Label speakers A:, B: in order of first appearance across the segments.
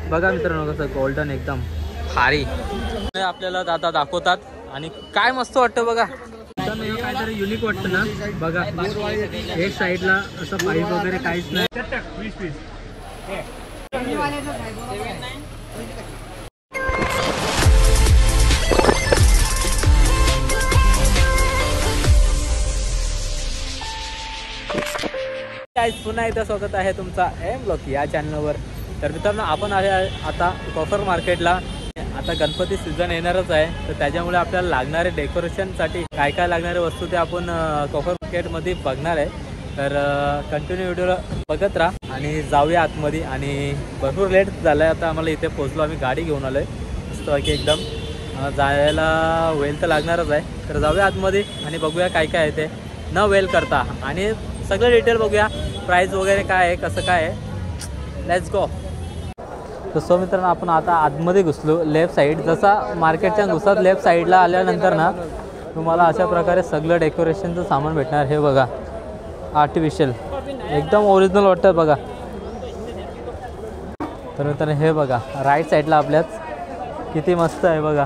A: बघा मित्रांनो कसं गोल्डन एकदम भारी आपल्याला दादा दाखवतात आणि काय मस्त वाटतं बघा. काहीतरी युनिक वाटतं ना बघा. एक साईडला असं पाईप वगैरे काहीच नाही. पुन्हा एकदा स्वागत आहे तुमचा एम ब्लॉग या चॅनलवर. तर मित्रांनो आपण आहे आता कोफर मार्केटला. आता गणपती सीझन येणारच आहे तर त्याच्यामुळे आपल्याला लागणारे डेकोरेशनसाठी काय काय लागणारे वस्तू ते आपण कोफर मार्केटमध्ये बघणार आहे. तर कंटिन्यू व्हिडिओ बघत राहा आणि जाऊया आतमध्ये. आणि भरपूर लेट झाला आहे आता आम्हाला. इथे पोचलो आम्ही, गाडी घेऊन आलो आहे मस्तपैकी एकदम. जायला वेल तर लागणारच आहे. तर जाऊया आतमध्ये आणि बघूया काय काय आहे ते न वेल करता आणि सगळं डिटेल बघूया. प्राईस वगैरे काय आहे कसं काय आहे. Let's go. तर सो मित्रांनो आपण आता आतमध्ये घुसलो. लेफ्ट साईड जसा मार्केटच्या घुसात लेफ्ट साईडला आल्यानंतर ना तुम्हाला अशा प्रकारे सगळं डेकोरेशनचं सामान भेटणार. हे बघा आर्टिफिशियल एकदम ओरिजिनल वाटतं बघा. तर मित्रांनो हे बघा राईट साईडला आपल्याच किती मस्त आहे बघा.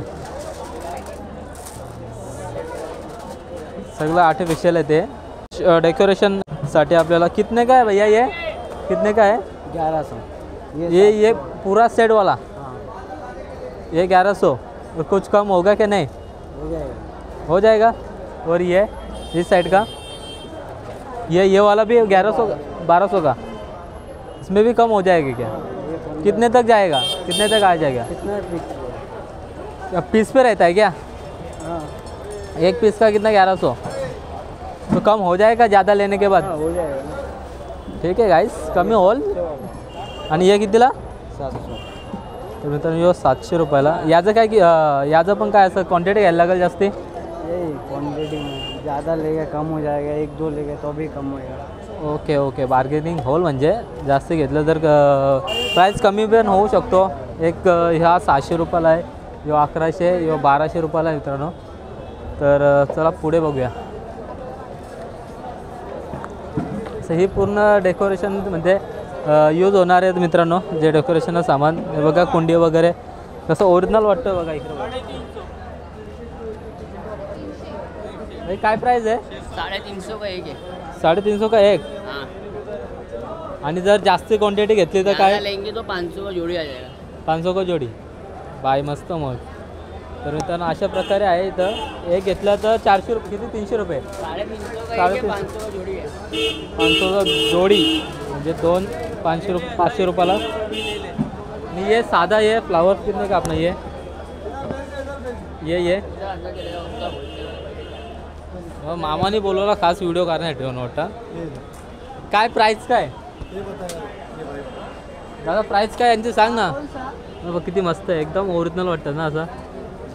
A: सगळं आर्टिफिशियल आहे ते डेकोरेशनसाठी. आपल्याला कितने का है भैया ये? कितने का है?
B: 1100.
A: ये पूरा सेट वाला ये 1100. और कुछ कम होगा कि नहीं?
B: हो जाएगा.
A: हो जाएगा. और ये इस साइड का ये वाला भी 1100 1200 का. इसमें भी कम हो जाएगा क्या? कितने तक जाएगा? कितने तक आ जाएगा?
B: कितना
A: पीस पे रहता है क्या?
B: हाँ
A: एक पीस का कितना? 1100. तो कम हो जाएगा ज़्यादा लेने के बाद?
B: हो जाएगा.
A: ठीक आहे गाईस कमी होल. आणि हे कितीला?
B: 700.
A: तर मित्रांनो 700 रुपयाला. याचं काय की याचं पण काय असं क्वांटिटी घ्यायला लागेल जास्ती?
B: यही क्वान्टिटी में ज़्यादा लेगा कम हो जाएगा. 1-2 लेगा तो भी कम होएगा.
A: Okay okay. बार्गेनिंग होल म्हणजे जास्त घेतलं तर प्राईस कमी पण होऊ शकतो. एक ह्या 600 रुपयाला आहे, यो 1100, यो 1200 रुपयाला आहे मित्रांनो. तर चला पुढे बघूया. ही पूर्ण डेकोरेशनमध्ये यूज होणार आहेत मित्रांनो जे डेकोरेशनचं सामान. हे बघा कुंडी वगैरे कसं ओरिजिनल वाटतं बघा. इकडे भाई काय प्राइस आहे?
B: 350 का एक है.
A: 350 का एक.
B: हाँ.
A: आणि जर जास्त क्वांटिटी घेतली तर काय?
B: लेंगे तो 500 का जोड़ी आ जाएगा.
A: 500 का जोडी. बाय मस्त मग. तर मित्रांनो अशा प्रकारे आहे. इथं एक घेतलं तर 400 रुपये. किती? 300 रुपये.
B: 350 का एक है, 500 का जोड़ी है.
A: 500 का जोडी म्हणजे 2 500 रुपयाला. आणि ये साधा ये फ्लावर्स कितने का अपना ये मामाने बोलवला खास व्हिडिओ करण्यासाठी म्हणून वाटतं. काय प्राईस काय दादा? प्राईस काय यांची सांग ना. बघ किती मस्त आहे एकदम ओरिजिनल वाटतं ना असं.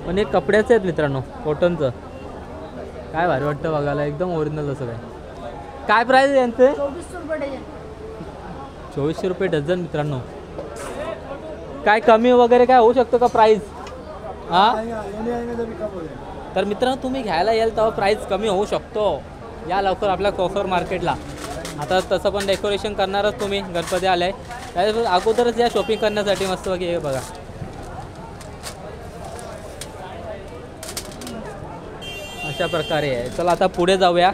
A: पण हे कपड्याचं आहेत मित्रांनो कॉटनचं. काय भारी वाटतं बघायला एकदम ओरिजिनल असं. काय प्राईस आहे यांचे? 2400 रुपये डझन मित्रांनो. काय कमी वगैरे काय होऊ शकतं का प्राईस? हां तर मित्रांनो तुम्ही घ्यायला याल तेव्हा प्राईस कमी होऊ शकतो. या लवकर आपल्या कोफर मार्केटला. आता तसं पण डेकोरेशन करणारच तुम्ही गणपती आले आहे त्या अगोदरच या शॉपिंग करण्यासाठी मस्त वगैरे. हे बघा अशा प्रकारे आहे. चला आता पुढे जाऊया.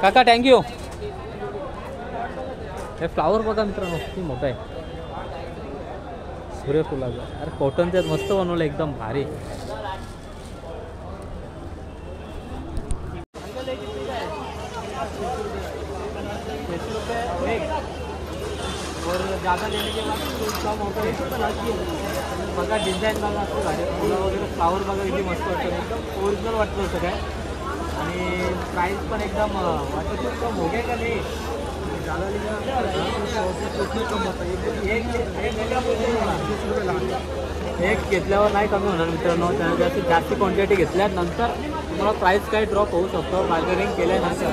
A: काका थँक्यू. हे फ्लावर बघा मित्रांनो किती मोठं आहे. सूर्यफुलाचं. अरे कॉटनच्यात मस्त बनवलं एकदम भारी. और ज़्यादा लेने के बाद कम होता है. बघा डिझाईन बघा असं झाले फुलं वगैरे फ्लावर बघा किती मस्त वाटतं. एकदम ओरिजिनल वाटतं असं काय. आणि प्राईस पण एकदम वाटतं खूप कम हो गया का नाही. एक घेतल्यावर नाही कमी होणार मित्रांनो. त्यानंतर जास्त क्वांटिटी घेतल्यानंतर तुम्हाला प्राईस काय ड्रॉप होऊ शकतो बार्गेनिंग केल्यानंतर.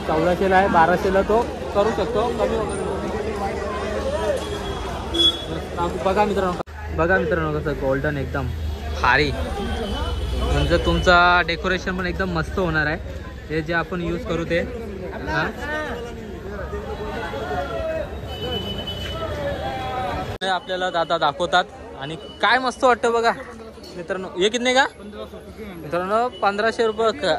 A: 1400ला आहे 1200ला तो करू शकतो कमी वगैरे. बघा मित्रांनो कसं गोल्डन एकदम भारी. म्हणजे तुमचा डेकोरेशन पण एकदम मस्त होणार आहे. हे जे आपण यूज करू ते. हां आपल्याला दादा दाखवतात आणि काय मस्त वाटतं बघा मित्रांनो. हे कितने का मित्रांनो? 1500 रुपये बघा.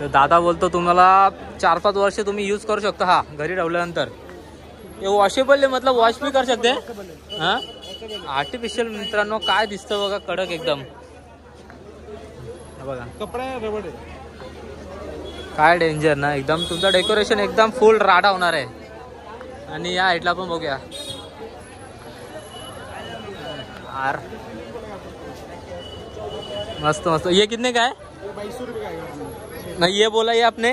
A: तर दादा बोलतो तुम्हाला 4-5 वर्ष तुम्ही यूज करू शकता हा घरी ठेवल्यानंतर. हे वॉशेबल आहे, मतलब वॉश भी कर सकते हा. आर्टिफिशियल मित्रांनो काय दिसतं बघा, कडक एकदम बघा.
B: कपडा रबड आहे.
A: काय डेंजर ना एकदम. तुमचं डेकोरेशन एकदम फुल राडा होणार आहे. आणि या साईडला पण बघूया यार, मस्त मस्त. ये कितने का है?
B: 2200 रुपये का है.
A: नहीं ये बोला ये आपने,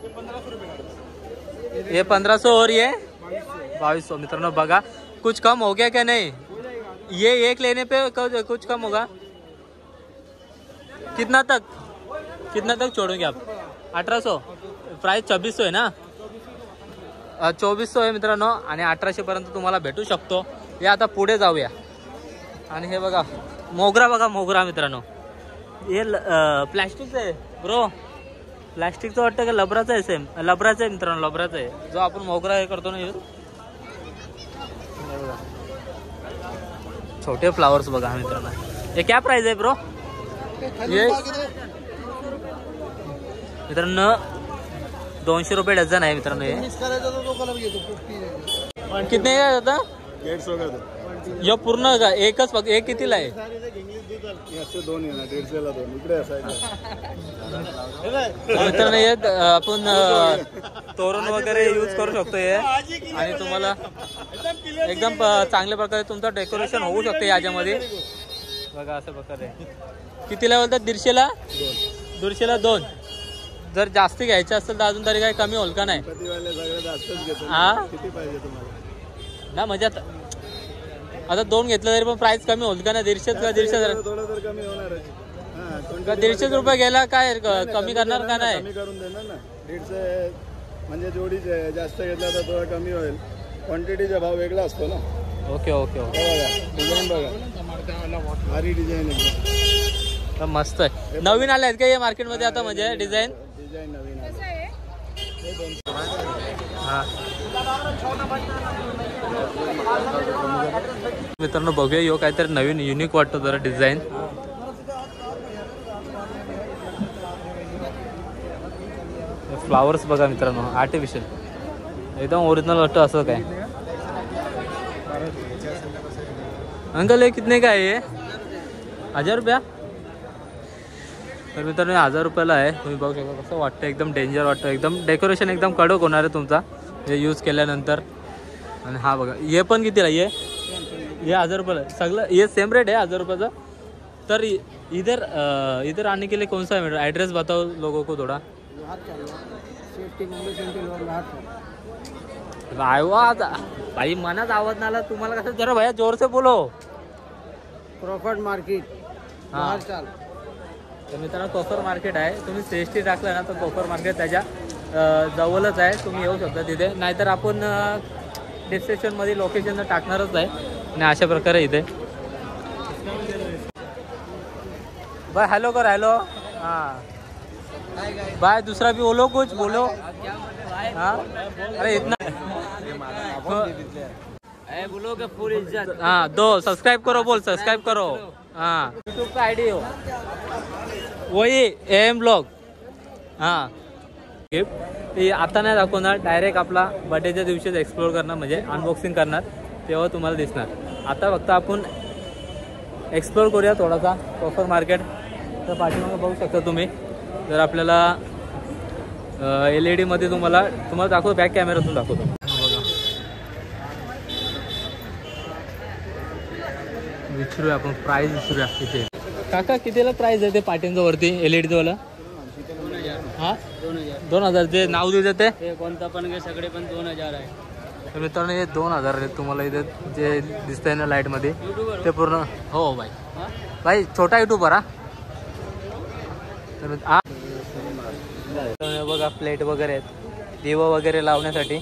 B: 1500 रुपये का.
A: ये 1500 और ये 2200. मित्रांनो बघा, कुछ कम हो गया क्या? नहीं, ये एक लेने पे कुछ कम होगा. कितना तक छोड़ोगे आप? 1800. प्राइस 2600 आहे ना? 2400 आहे मित्रांनो. आणि 1800 पर्यंत तुम्हाला भेटू शकतो. हे आता पुढे जाऊया. आणि हे बघा मोगरा, बघा मोगरा मित्रांनो. हे प्लॅस्टिकचं आहे ब्रो. प्लॅस्टिकचं वाटतं का लबराचं आहे? सेम लबराचं आहे मित्रांनो, लबराचं आहे. जो आपण मोगरा हे करतो ना यूज. छोटे फ्लावर्स बघा मित्रांनो. हे क्या प्राइस आहे ब्रो? ये मित्रांनो 200 रुपये डझन आहे मित्रांनो. हे कितने का होता?
B: 150 का.
A: यो पूर्ण का एकच फक्त? एक कितीला आहे?
B: 2 आहे ना, 150ला 2 इकडे असायचं.
A: मित्रांनो हे आपण तोरण वगैरे यूज करू शकतो हे. आणि तुम्हाला एकदम चांगल्या प्रकारे तुमचं डेकोरेशन होऊ शकते याच्यामध्ये बघा. असं प्रकारे कितीला बोलतात? 150ला 2. जर जास्त घ्यायचं असेल तर अजून तरी काही कमी होईल का? नाही हा ना, म्हणजे आता 2 घेतलं तरी पण प्राइस कमी होईल का? नाही 150 का 150
B: थोडं तर कमी होणार आहे.
A: 150 रुपये गेला काय कमी करणार का? नाही
B: कमी करून देणार ना. 150 म्हणजे जोडीचे जास्त घेतला तर थोडा कमी होईल. क्वांटिटीचा भाव वेगळा असतो ना.
A: Okay okay okay.
B: डिझाईन बघा, भारी डिझाईन आहे.
A: तर मस्त आहे. नवीन आले आहेत का हे मार्केटमध्ये आता? म्हणजे डिझाईन
B: नवीन आहे.
A: मित्रांनो बघूया यो काहीतरी नवीन युनिक वाटतो जरा डिझाईन. फ्लावर्स बघा मित्रांनो, आर्टिफिशियल एकदम ओरिजिनल वाटतं. असं काय अंकल हे कितने का आहे? 1000 रुपया. तर मित्रांनो 1000 रुपयाला आहे. तुम्ही बघू शकता कसं वाटतं. एकदम डेंजर वाटतं. एकदम डेकोरेशन एकदम कडक होणार आहे तुमचा हे यूज केल्यानंतर. आणि हा बघा हे पण कितीला? ये 1000 रुपयाला. सगळं ये सेम रेट आहे 1000 रुपयाचा. तर इधर आने के लिए कौन सा है? एड्रेस बताओ लोगों को थोड़ा. आवाज भाई मनात आवाज नाला तुम्हाला कसं? जरा भैया जोर से बोलो.
B: Crawford market.
A: हा तर मित्रांनो कोपर मार्केट आहे. तुम्ही सीएसटी टाकलं ना तर कोपर मार्केट त्याच्या जवळच आहे. तुम्ही येऊ शकता तिथे. नाहीतर आपण डिस्क्रिप्शनमध्ये लोकेशन टाकणारच आहे. आणि अशा प्रकारे इथे भाई हेलो कर. हेलो हाँ भाई दूसरा भी बोलो, कुछ बोलो. हाँ अरे इतना बोलो के फुल इज्जत. हाँ 2 सब्सक्राइब करो. बोल सब्सक्राइब करो. हाँ यूट्यूब का आईडी हो वही AM ब्लॉग. हां ते आता नाही दाखवणार. डायरेक्ट आपला बर्थडेच्या दिवशीच एक्सप्लोर करणार, म्हणजे अनबॉक्सिंग करणार तेव्हा तुम्हाला दिसणार. आता फक्त आपण एक्सप्लोर करूया थोडासा कोपर मार्केट. तर पाठीमागे बघू शकता तुम्ही. जर आपल्याला LED मध्ये तुम्हाला दाखवतो. बॅक कॅमेरातून दाखवतो. विचारूया आपण प्राइस विचारूया किती. काका कितीला प्राइस आहे ते पाटींचं वरती LED वाला? हा 2000. जे नाव दिलं ते
B: कोणता पण घे, सगळे पण 2000 आहे.
A: तर मित्रांनो हे 2000 आहेत. तुम्हाला इथे जे दिसतंय ना लाईट मध्ये ते पूर्ण. हो भाई भाई छोटा युट्यूबर हा. तर बघा प्लेट वगैरे आहेत, दिवा वगैरे लावण्यासाठी.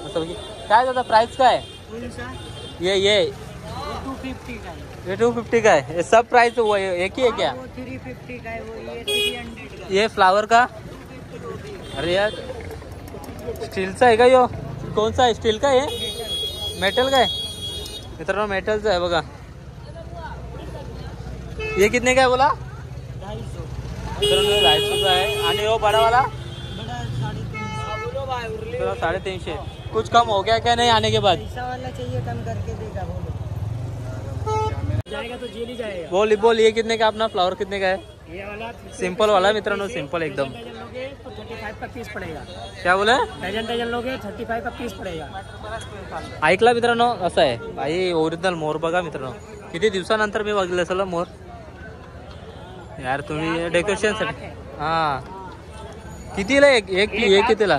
A: असं काय दादा प्राइस काय? ये
B: 250 का है.
A: ये 250 का है. ये सब प्राइस एक ही है क्या?
B: 350 का है वो. ये 300 का.
A: ये फ्लावर का? अरे यार स्टीलचा आहे का यो? कोणसा आहे? स्टील का आहे? मेटल का आहे? मित्रांनो मेटलचं आहे बघा. ये कितने का है बोला? 250 आहे. आणि वो बड़ा वाला 350. कुछ कम हो गया क्या नहीं आने के बाद?
C: वाला चाहिए कम करके देगा जाएगा तो जेल ही जाएगा.
A: बोल ये कितने का अपना फ्लावर कितने का है?
C: ये वाला
A: सिंपल वाला मित्रांनो, सिंपल एकदम.
C: डजन लोगे तो 35 का पीस पड़ेगा.
A: क्या बोले?
C: डजन लोगे 35 का पीस पड़ेगा.
A: ऐकला मित्रांनो, असं आहे भाई. ओरिजिनल मोर बघा मित्रांनो, किती दिवसानंतर मी बघितलं असेल मोर. यार तुम्ही डेकोरेशनसाठी हा कितीला एक कितीला?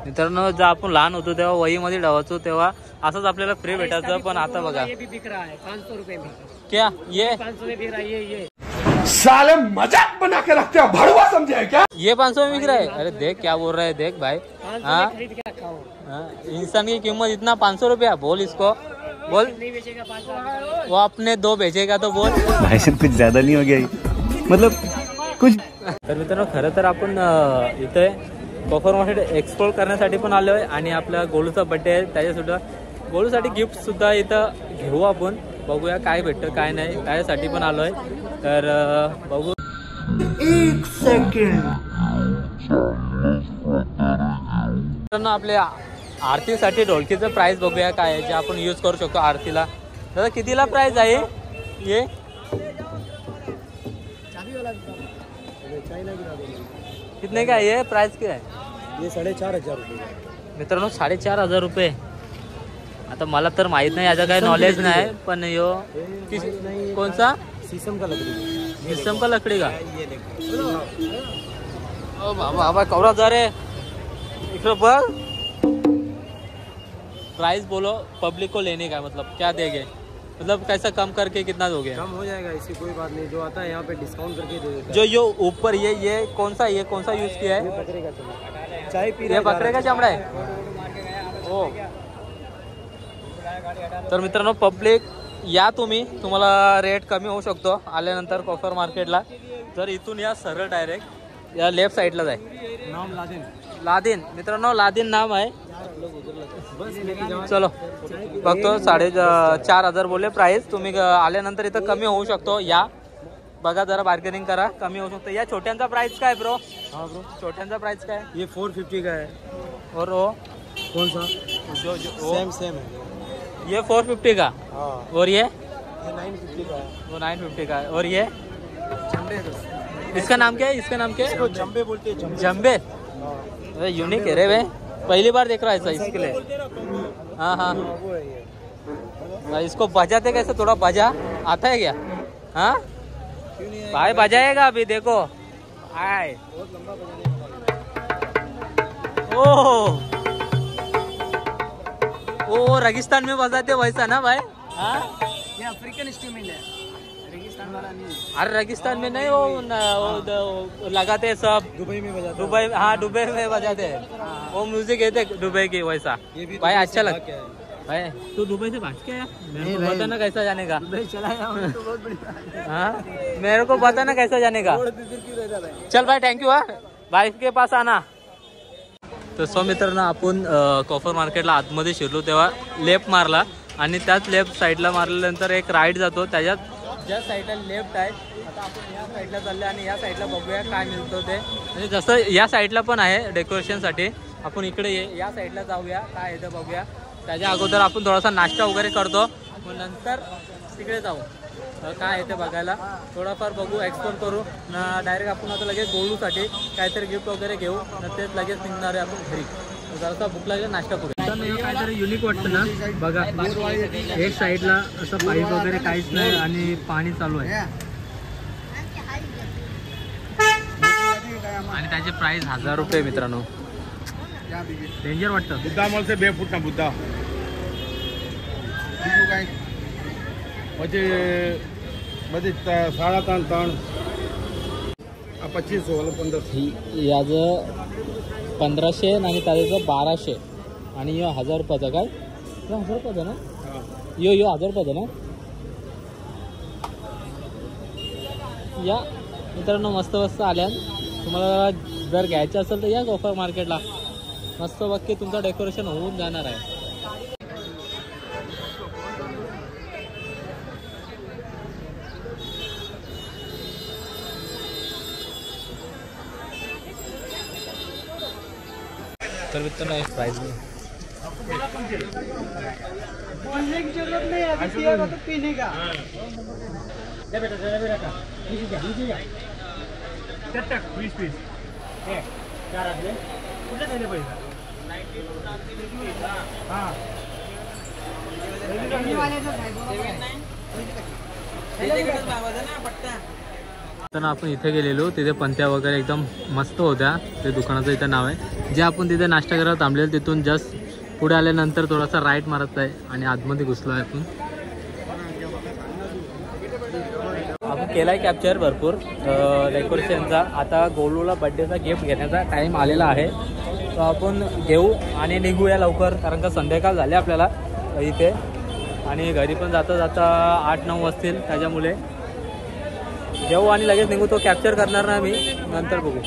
A: मित्रांनो जर आपण लहान होतो तेव्हा वहीमध्ये डवायचो तेव्हा असंच आपल्याला फ्री भेटायचं. पण आता बघा
C: ये भी बिक रहा है 500 रुपए में.
A: क्या ये
C: 500 में बिक रहा है. ये
D: साले मजाक बना के रखते हो, भड़वा समझे है क्या?
A: ये 500 में बिक रहा है? अरे देख क्या बोल रहा है, देख भाई.
C: 500
A: हाँ
C: में खरीद के रखा हूँ.
A: इंसान की कीमत इतना 500 रुपया. बोल इसको, बोल.
C: नहीं बेचेगा 500.
A: वो अपने 2 बेचेगा तो बोल.
D: भाई साहब कुछ ज्यादा नहीं हो गया ये? मतलब कुछ.
A: तर मित्रांनो खरं तर आपण इथे कोफर मार्केट एक्सप्लोर करण्यासाठी पण आलो आहे. आणि आपला गोलूचा बड्डे आहे, त्याच्यासुद्धा गोलूसाठी गिफ्ट सुद्धा इथं घेऊ आपण. बघूया काय भेटतं काय नाही, त्याच्यासाठी पण आलो आहे. तर बघू.
D: 1 सेकंड.
A: मित्रांनो आपल्या आरतीसाठी ढोलकीचं प्राइस बघूया काय आहे, जे आपण यूज करू शकतो आरतीला. दादा कितीला प्राइस आहे ये? कितने का है ये? प्राइस क्या है?
C: ये 4,500 रुपये.
A: मित्रांनो 4,500 रुपये. आता मला तर माहित नाही, याचा काही नॉलेज नाही. पण यो कोणसा?
C: शीशम का लकड़ी.
A: शीशम का लकड़ी का. ओ बाबा कवरा जा रे इकडं बघ. प्राइस बोलो पब्लिक को लेने का, मतलब क्या देंगे, मतलब कैसा कम करके कितना दोगे?
C: कम हो जाएगा, ऐसी कोई बात नहीं. जो आता है यहाँ पे डिस्काउंट करके दे देता है.
A: जो यो ऊपर ये कौन सा यूज किया है?
C: बकरे का चमड़ा. चाय पी
A: ये बकरे का चमड़ा आहे. हो. तर मित्रांनो पब्लिक या तुम्हाला रेट कमी होऊ शकतो आल्यानंतर कोफर मार्केटला. तर इथून या सरळ डायरेक्ट या लेफ्ट साईडला जाय.
C: नाम
A: लादेन मित्रांनो, लादेन नाम आहे. चलो बघतो 4,500 बोलले प्राइस. तुम्ही आल्यानंतर इथं कमी होऊ शकतो. या बघा जरा बार्गेनिंग करा, कमी होऊ शकतो. या छोट्यांचा प्राइस काय ब्रो?
C: हाँ ब्रो,
A: छोट्यांचा प्राइस काय?
C: ये 450 का है.
A: और वो
C: कौन सा?
A: जो
C: सेम है.
A: ये 450 का.
C: हाँ,
A: और ये
C: 950 का है.
A: वो 950 का है. और ये
C: चंबे.
A: इसका नाम क्या है? इसका नाम क्या है?
C: चंबे बोलते हैं.
A: जम्बे.
C: हाँ,
A: अरे यूनिक है रे भाई, पहली बार देख रहा है ऐसा इसके लिए. हाँ हाँ
C: वो है ये.
A: इसको बजाते कैसे? थोड़ा बजा आता है क्या? हाँ
C: क्यों नहीं है?
A: भाई बजाएगा अभी देखो. आए
C: बहुत लंबा बजाने वाला है.
A: ओ ओ रेगिस्तान में बजाते वैसा ना भाई. हाँ
C: ये अफ्रीकन इंस्ट्रूमेंट है, रेगिस्तान वाला नहीं.
A: अरे रेगिस्तान में नहीं, वो लगाते हैं सब.
C: दुबई में बजाते
A: दुबई, हाँ दुबई में बजाते हैं वो म्यूजिक है दुबई की वैसा. भाई अच्छा लगता है भाई. तू दुबई से भाग के आया? मेरे को बता ना कैसा जाने का.
C: दुबई चला गया तो बहुत बढ़िया.
A: हाँ मेरे को पता ना कैसा जाने का. चल भाई थँक्यू. हा बाईक के पास आना. तर सो मित्रांनो आपण कोफर मार्केटला आतमध्ये शिरलो तेव्हा लेफ्ट मारला आणि त्याच लेफ्ट साईडला मारल्यानंतर एक राईट जातो. त्याच्यात ज्या साईडला लेफ्ट आहे. आता आपण या साईडला चालले आणि या साईडला बघूया काय मिळतं ते. म्हणजे जसं या साईडला पण आहे डेकोरेशनसाठी. आपण इकडे या साईडला जाऊया, काय आहे ते बघूया. त्याच्या अगोदर आपण थोडासा नाश्ता वगैरे करतो, मग नंतर तिकडे जाऊ काय आहे ते बघायला. थोडाफार बघू, एक्सप्लोर करू ना. डायरेक्ट आपण आता लगेच गोलूसाठी काहीतरी गिफ्ट वगैरे घेऊ ना, तेच लगेच निघणार आहे आपण घरी. जरासा भूक लागेल, नाश्ता करू. काहीतरी युनिक वाटतं ना बघा. एक साईडला असं पाईप वगैरे काहीच नाही आणि पाणी चालू आहे आणि त्याचे प्राइस 1000 रुपये. मित्रांनो डेंजर वाटतं.
B: बुद्धा मॉल से 2 फूट ना बुद्धा. પછી 3.5 2500 वाला 1500.
A: याचं 1500 आणि त्याचं 1200 आणि यो 1000 रुपयाचा. काय 1000 रुपयाचा ना? यो 1000 रुपयाचा ना. या मित्रांनो मस्त मस्त आल्या. तुम्हाला जर घ्यायचं असेल तर या कोफर मार्केटला. मस्त बाकी तुमचं डेकोरेशन होऊन जाणार आहे. तर मित्रांनो एक प्राइस
C: बोलने की जरूरत नहीं है, अभी पिएगा तो पीने का.
A: तर आपण इथे गेलेलो, तिथे पंत्या वगैरे एकदम मस्त होत्या. ते दुकानाचं इथं नाव आहे. जे आपण तिथे नाश्ता करायला थांबलेलं तिथून जस्ट पुढे आल्यानंतर थोडासा राईट मारत आहे आणि आतमध्ये घुसलो आहे आपण केला आहे कॅप्चर भरपूर डेकोरेशनचा. आता गोलूला बड्डेचा गिफ्ट घेण्याचा टाईम आलेला आहे, तो आपण घेऊ आणि निघूया लवकर, कारण का संध्याकाळ झाले आपल्याला इथे आणि घरी पण जाता जाता 8-9 वाजतील. त्याच्यामुळे घेऊ आणि लगेच निघू. तो कॅप्चर करणार ना मी, नंतर बघू.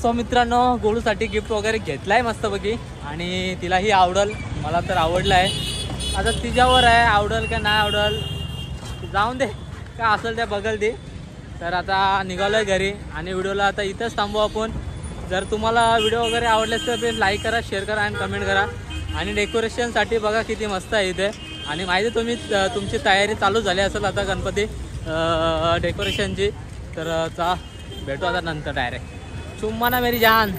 A: सो मित्रांनो, गोलूसाठी गिफ्ट वगैरे घेतलं आहे मस्तपैकी आणि तिलाही आवडल, मला तर आवडलं आहे. आता तिच्यावर आहे आवडल का नाही आवडल, जाऊन दे, काय असेल त्या बघल ती. तर आता निघालो आहे घरी आणि व्हिडिओला आता इथंच थांबू आपण. जर तुम्हाला व्हिडिओ वगैरे आवडले तर प्लीज लाईक करा, शेअर करा आणि कमेंट करा. आणि डेकोरेशनसाठी बघा किती मस्त आहे इथे. आणि माहिती तुमची तयारी चालू झाली असेल आता गणपती डेकोरेशनची. तर भेटू आता नंतर डायरेक्ट. चुम्मा ना मेरी जान.